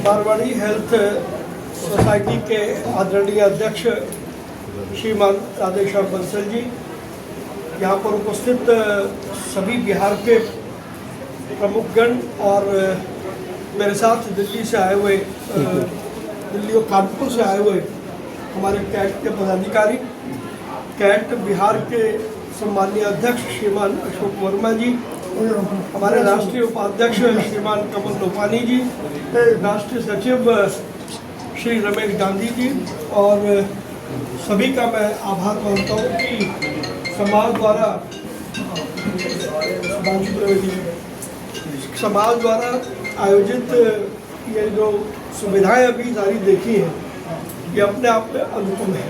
Marwari health society के आदरणीय अध्यक्ष श्रीमान राधेश्याम बंसल जी, यहाँ पर उपस्थित सभी बिहार के प्रमुखगण और मेरे साथ दिल्ली से आए हुए दिल्ली और कानपुर से आए हुए हमारे कैट के पदाधिकारी, कैट बिहार के सम्मानीय अध्यक्ष श्रीमान अशोक वर्मा जी, हमारे राष्ट्रीय उपाध्यक्ष श्रीमान कमल लोपानी जी, राष्ट्रीय सचिव श्री रमेश गांधी जी, और सभी का मैं आभार मानता हूँ कि समाज द्वारा आयोजित ये जो सुविधाएं अभी जारी देखी हैं, ये अपने आप में अनुपम है।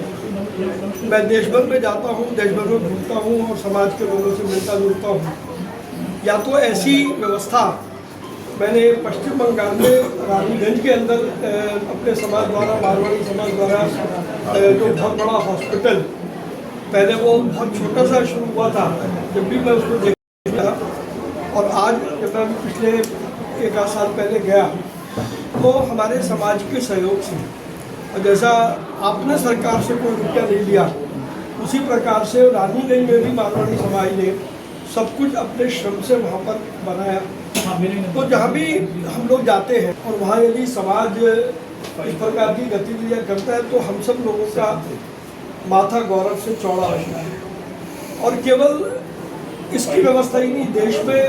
मैं देश भर में जाता हूँ, देश भर में घूमता हूँ और समाज के लोगों से मिलता जुलता हूँ। या तो ऐसी व्यवस्था मैंने पश्चिम बंगाल में रानीगंज के अंदर अपने समाज द्वारा, मारवाड़ी समाज द्वारा जो बहुत बड़ा हॉस्पिटल, पहले वो बहुत छोटा सा शुरू हुआ था जब भी मैं उसको देखा, और आज जब मैं पिछले 1 साल पहले गया तो हमारे समाज के सहयोग से, और जैसा आपने सरकार से कोई रुपया नहीं लिया, उसी प्रकार से रानीगंज में भी मारवाड़ी समाज ने सब कुछ अपने श्रम से वहाँ पर बनाया। तो जहाँ भी हम लोग जाते हैं और वहाँ यदि समाज इस प्रकार की गतिविधियाँ करता है तो हम सब लोगों का माथा गौरव से चौड़ा होता है। और केवल इसकी व्यवस्था ही नहीं, देश में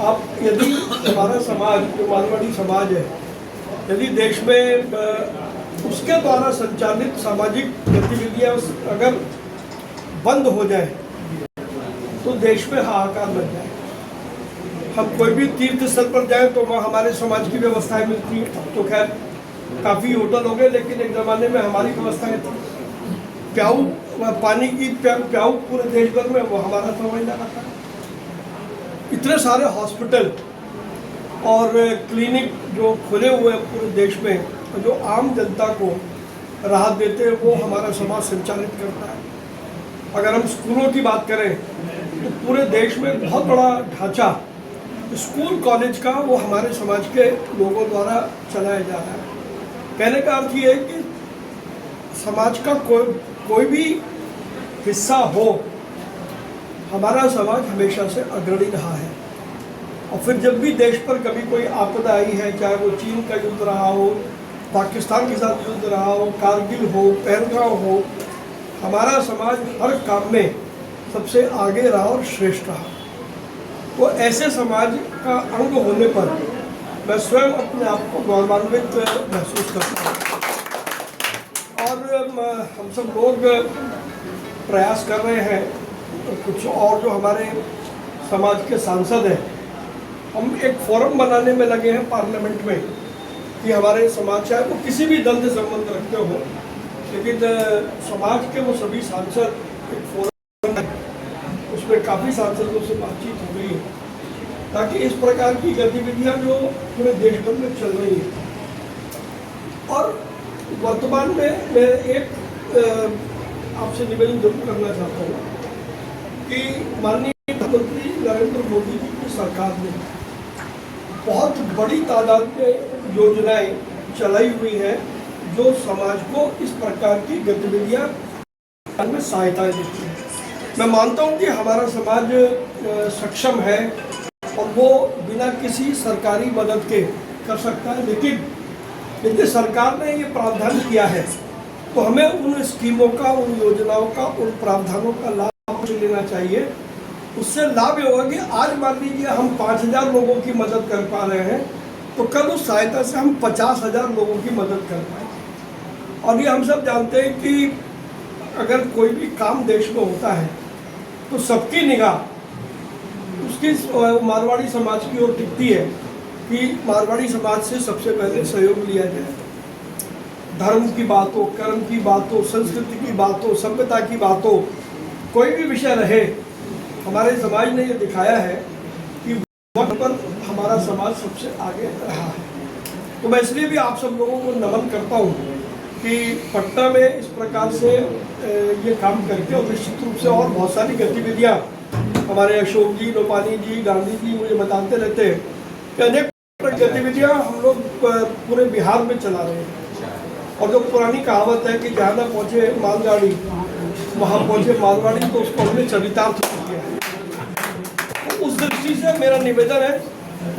आप यदि हमारा समाज जो मारवाड़ी समाज है, यदि देश में उसके द्वारा संचालित सामाजिक गतिविधियाँ अगर बंद हो जाए तो देश में हाहाकार बन जाए। हम कोई भी तीर्थ स्थल पर जाएं तो वहाँ हमारे समाज की व्यवस्थाएं मिलती हैं। अब तो खैर काफ़ी होटल हो गए, लेकिन एक ज़माने में हमारी व्यवस्थाएं थी। प्याऊ पानी की प्याऊ पूरे देश भर में वो हमारा समझ लगा था। इतने सारे हॉस्पिटल और क्लिनिक जो खुले हुए हैं पूरे देश में, जो आम जनता को राहत देते हैं, वो हमारा समाज संचालित करता है। अगर हम स्कूलों की बात करें तो पूरे देश में बहुत बड़ा ढांचा स्कूल कॉलेज का वो हमारे समाज के लोगों द्वारा चलाया जा रहा है। कहने का अर्थ ये है कि समाज का कोई भी हिस्सा हो, हमारा समाज हमेशा से अग्रणी रहा है। और फिर जब भी देश पर कभी कोई आपदा आई है, चाहे वो चीन का युद्ध रहा हो, पाकिस्तान के साथ युद्ध रहा हो, कारगिल हो, पहलगाम हो, हमारा समाज हर काम में सबसे आगे रहा और श्रेष्ठ रहा। तो ऐसे समाज का अंग होने पर मैं स्वयं अपने आप को गौरवान्वित महसूस करता हूँ। और हम सब लोग प्रयास कर रहे हैं, कुछ और जो हमारे समाज के सांसद हैं, हम एक फोरम बनाने में लगे हैं पार्लियामेंट में कि हमारे समाज, चाहे वो किसी भी दल से संबंध रखते हो, लेकिन समाज के वो सभी सांसद एक फोरम, उसमें काफ़ी सांसदों से बातचीत हो गई है, ताकि इस प्रकार की गतिविधियां जो पूरे देश भर में चल रही हैं। और वर्तमान में मैं एक आपसे निवेदन जरूर करना चाहता हूँ कि माननीय प्रधानमंत्री नरेंद्र मोदी जी की सरकार ने बहुत बड़ी तादाद में योजनाएं चलाई हुई हैं जो समाज को इस प्रकार की गतिविधियां में सहायता देती है। मैं मानता हूं कि हमारा समाज सक्षम है और वो बिना किसी सरकारी मदद के कर सकता है, लेकिन सरकार ने ये प्रावधान किया है तो हमें उन स्कीमों का, उन योजनाओं का, उन प्रावधानों का लाभ लेना चाहिए। उससे लाभ ये होगा कि आज मान लीजिए हम 5,000 लोगों की मदद कर पा रहे हैं, तो कल उस सहायता से हम 50,000 लोगों की मदद कर पाएंगे। और ये हम सब जानते हैं कि अगर कोई भी काम देश में होता है तो सबकी निगाह उसकी मारवाड़ी समाज की ओर टिकती है कि मारवाड़ी समाज से सबसे पहले सहयोग लिया जाए। धर्म की बात हो, कर्म की बात हो, संस्कृति की बात हो, सभ्यता की बात हो, कोई भी विषय रहे, हमारे समाज ने ये दिखाया है कि वक्त पर हमारा समाज सबसे आगे रहा है। तो मैं इसलिए भी आप सब लोगों को नमन करता हूँ कि पटना में इस प्रकार से ये काम करके, और निश्चित रूप से और बहुत सारी गतिविधियाँ हमारे अशोक जी, लोपानी जी, गांधी जी मुझे बताते रहते हैं कि अनेक गतिविधियां हम लोग पूरे बिहार में चला रहे हैं। और जो पुरानी कहावत है कि जहाँ ना पहुँचे मालगाड़ी वहाँ पहुँचे मालगाड़ी, तो उसको हमने चरितार्थ किया है। तो उस दृष्टि से मेरा निवेदन है,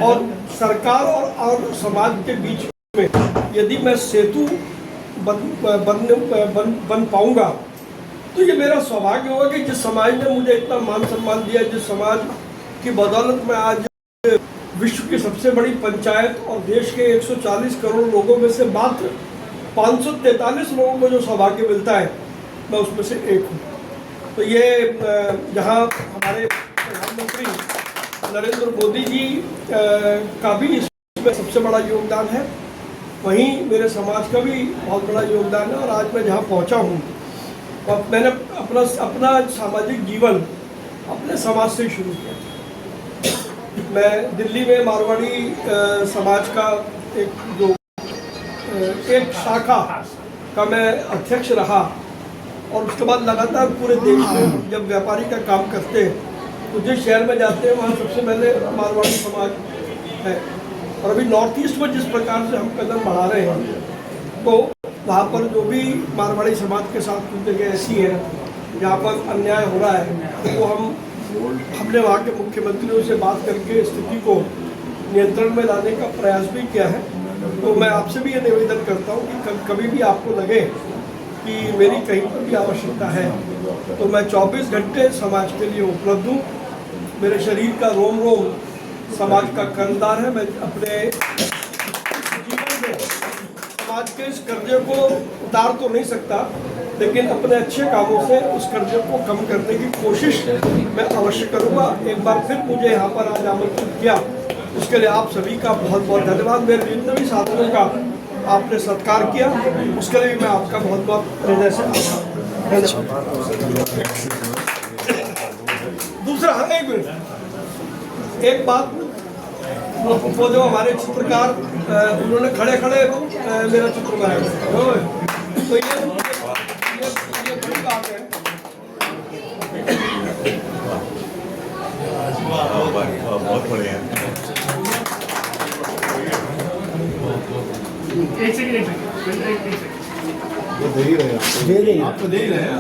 और सरकार और समाज के बीच में यदि मैं सेतु बन पाऊंगा, तो ये मेरा सौभाग्य होगा कि जिस समाज ने मुझे इतना मान सम्मान दिया, जिस समाज की बदौलत मैं आज विश्व की सबसे बड़ी पंचायत और देश के 140 करोड़ लोगों में से मात्र 543 लोगों को जो सौभाग्य मिलता है, मैं उसमें से एक हूँ। तो ये जहाँ हमारे प्रधानमंत्री नरेंद्र मोदी जी का भी इसमें सबसे बड़ा योगदान है, वहीं मेरे समाज का भी बहुत बड़ा योगदान है। और आज मैं जहाँ पहुँचा हूँ, और मैंने अपना सामाजिक जीवन अपने समाज से शुरू किया। मैं दिल्ली में मारवाड़ी समाज का एक शाखा का मैं अध्यक्ष रहा, और उसके बाद लगातार पूरे देश में जब व्यापारी का काम करते हैं तो जिस शहर में जाते हैं वहाँ सबसे पहले मारवाड़ी समाज है। और अभी नॉर्थ ईस्ट में जिस प्रकार से हम कदम बढ़ा रहे हैं, तो वहाँ पर जो भी मारवाड़ी समाज के साथ कुछ जगह ऐसी है जहाँ पर अन्याय हो रहा है, वो हमने वहाँ के मुख्यमंत्रियों से बात करके स्थिति को नियंत्रण में लाने का प्रयास भी किया है। तो मैं आपसे भी ये निवेदन करता हूँ कि कभी भी आपको लगे कि मेरी कहीं पर भी आवश्यकता है, तो मैं 24 घंटे समाज के लिए उपलब्ध हूँ। मेरे शरीर का रोम रोम समाज का कर्जदार है। मैं अपने जीवन में समाज के इस कर्जे को उतार तो नहीं सकता, लेकिन अपने अच्छे कामों से उस कर्जे को कम करने की कोशिश मैं अवश्य करूँगा। एक बार फिर मुझे यहाँ पर आज आमंत्रित किया, उसके लिए आप सभी का बहुत बहुत धन्यवाद। मेरे जितने भी साथियों का आपने सत्कार किया, उसके लिए भी मैं आपका बहुत बहुत हृदय से धन्यवाद। दूसरा, एक मिनट, एक बात, वो जो हमारे चित्रकार उन्होंने खड़े खड़े मेरा चित्र बनाया, तो ये बड़ी बात है। बहुत बढ़िया। एक सेकंड दे ही रहे हैं, आप तो दे ही रहे हैं।